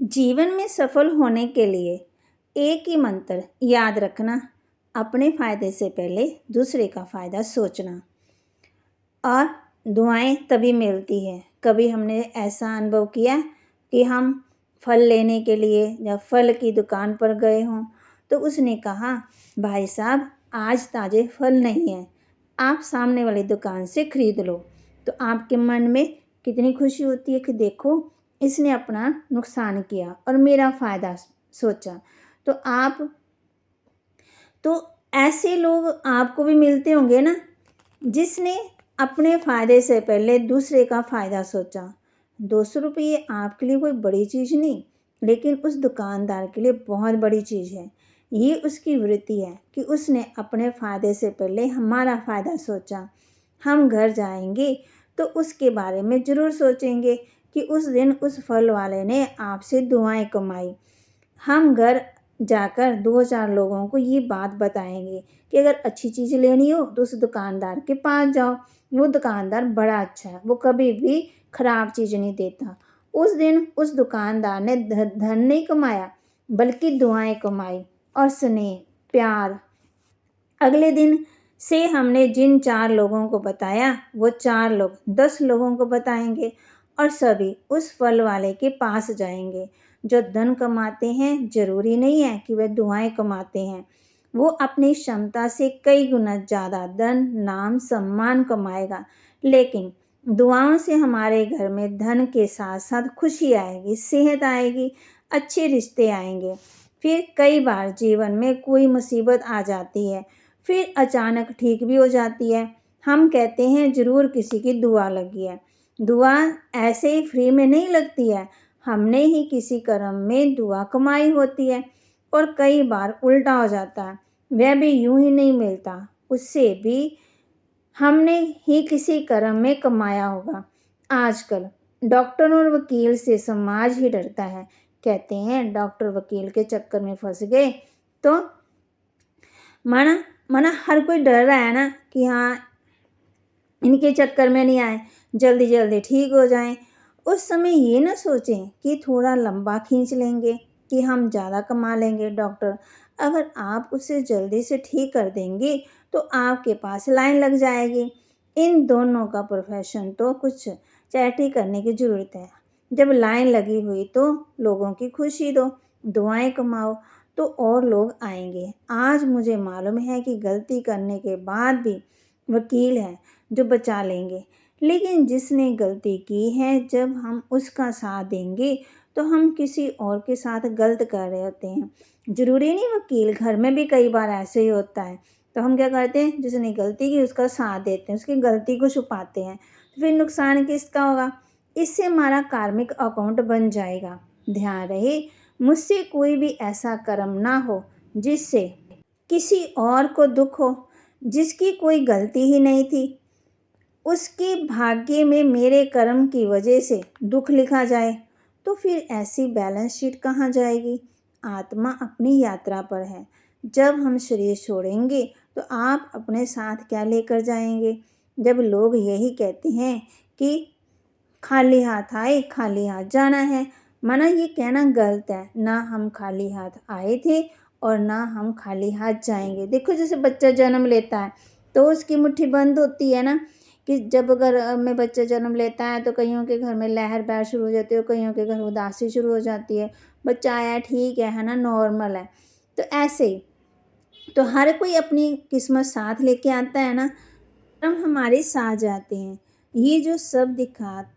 जीवन में सफल होने के लिए एक ही मंत्र याद रखना। अपने फ़ायदे से पहले दूसरे का फ़ायदा सोचना। और दुआएं तभी मिलती है, कभी हमने ऐसा अनुभव किया कि हम फल लेने के लिए या फल की दुकान पर गए हों तो उसने कहा, भाई साहब आज ताज़े फल नहीं हैं, आप सामने वाली दुकान से ख़रीद लो। तो आपके मन में कितनी खुशी होती है कि देखो इसने अपना नुकसान किया और मेरा फ़ायदा सोचा। तो ऐसे लोग आपको भी मिलते होंगे ना, जिसने अपने फ़ायदे से पहले दूसरे का फ़ायदा सोचा। 200 रुपये आपके लिए कोई बड़ी चीज़ नहीं, लेकिन उस दुकानदार के लिए बहुत बड़ी चीज़ है। ये उसकी वृत्ति है कि उसने अपने फ़ायदे से पहले हमारा फ़ायदा सोचा। हम घर जाएंगे तो उसके बारे में ज़रूर सोचेंगे कि उस दिन उस फल वाले ने आपसे दुआएं कमाई। हम घर जाकर 2-4 लोगों को ये बात बताएंगे कि अगर अच्छी चीज़ लेनी हो तो उस दुकानदार के पास जाओ, वो दुकानदार बड़ा अच्छा है, वो कभी भी ख़राब चीज़ नहीं देता। उस दिन उस दुकानदार ने धन नहीं कमाया, बल्कि दुआएं कमाई और स्नेह, प्यार। अगले दिन से हमने जिन 4 लोगों को बताया, वो 4 लोग 10 लोगों को बताएंगे और सभी उस फल वाले के पास जाएंगे। जो धन कमाते हैं, ज़रूरी नहीं है कि वह दुआएं कमाते हैं। वो अपनी क्षमता से कई गुना ज़्यादा धन, नाम, सम्मान कमाएगा। लेकिन दुआओं से हमारे घर में धन के साथ साथ खुशी आएगी, सेहत आएगी, अच्छे रिश्ते आएंगे। फिर कई बार जीवन में कोई मुसीबत आ जाती है, फिर अचानक ठीक भी हो जाती है। हम कहते हैं ज़रूर किसी की दुआ लगी है। दुआ ऐसे ही फ्री में नहीं लगती है, हमने ही किसी कर्म में दुआ कमाई होती है। और कई बार उल्टा हो जाता है, वह भी यूं ही नहीं मिलता, उससे भी हमने ही किसी कर्म में कमाया होगा। आजकल डॉक्टर और वकील से समाज ही डरता है। कहते हैं डॉक्टर वकील के चक्कर में फंस गए तो माना माना हर कोई डर रहा है ना कि हाँ इनके चक्कर में नहीं आए, जल्दी जल्दी ठीक हो जाएं। उस समय ये ना सोचें कि थोड़ा लंबा खींच लेंगे कि हम ज़्यादा कमा लेंगे। डॉक्टर अगर आप उसे जल्दी से ठीक कर देंगे तो आपके पास लाइन लग जाएगी। इन दोनों का प्रोफेशन तो कुछ चैरिटी करने की ज़रूरत है। जब लाइन लगी हुई तो लोगों की खुशी दो, दुआएं कमाओ तो और लोग आएंगे। आज मुझे मालूम है कि गलती करने के बाद भी वकील हैं जो बचा लेंगे, लेकिन जिसने गलती की है जब हम उसका साथ देंगे तो हम किसी और के साथ गलत कर रहे होते हैं। ज़रूरी नहीं वकील, घर में भी कई बार ऐसे ही होता है। तो हम क्या करते हैं, जिसने गलती की उसका साथ देते हैं, उसकी गलती को छुपाते हैं, तो फिर नुकसान किसका होगा? इससे हमारा कार्मिक अकाउंट बन जाएगा। ध्यान रहे, मुझसे कोई भी ऐसा कर्म ना हो जिससे किसी और को दुख हो, जिसकी कोई गलती ही नहीं थी। उसके भाग्य में मेरे कर्म की वजह से दुख लिखा जाए तो फिर ऐसी बैलेंस शीट कहाँ जाएगी? आत्मा अपनी यात्रा पर है। जब हम शरीर छोड़ेंगे तो आप अपने साथ क्या लेकर जाएंगे? जब लोग यही कहते हैं कि खाली हाथ आए खाली हाथ जाना है, माना ये कहना गलत है। ना हम खाली हाथ आए थे और ना हम खाली हाथ जाएंगे। देखो जैसे बच्चा जन्म लेता है तो उसकी मुट्ठी बंद होती है ना, कि जब अगर में बच्चा जन्म लेता है तो कईयों के घर में लहर बहर शुरू हो जाती है, कईयों के घर उदासी शुरू हो जाती है। बच्चा आया ठीक है ना, नॉर्मल है। तो ऐसे ही तो हर कोई अपनी किस्मत साथ लेके आता है ना, हम हमारे साथ जाते हैं। ये जो सब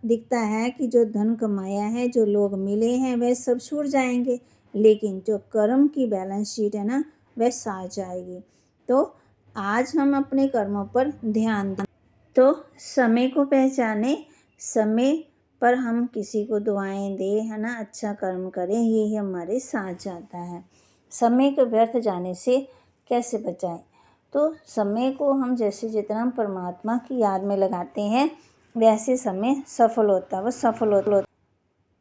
दिखता है कि जो धन कमाया है, जो लोग मिले हैं, वह सब छूट जाएंगे, लेकिन जो कर्म की बैलेंस शीट है ना, वह साथ जाएगी। तो आज हम अपने कर्मों पर ध्यान दें, तो समय को पहचाने, समय पर हम किसी को दुआएं दें, है ना, अच्छा कर्म करें, यही हमारे साथ जाता है। समय को व्यर्थ जाने से कैसे बचाएं? तो समय को हम जैसे जितना हम परमात्मा की याद में लगाते हैं वैसे समय सफल होता है, वो सफल होता।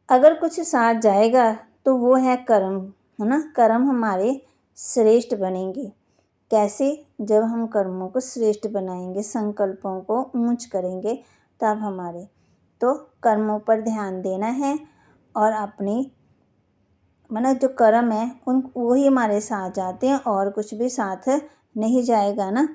अगर कुछ साथ जाएगा तो वो है कर्म, है ना। कर्म हमारे श्रेष्ठ बनेंगे। कैसे? जब हम कर्मों को श्रेष्ठ बनाएंगे, संकल्पों को ऊंच करेंगे, तब हमारे तो कर्मों पर ध्यान देना है और अपनी मतलब जो कर्म है उन वही हमारे साथ जाते हैं और कुछ भी साथ नहीं जाएगा ना।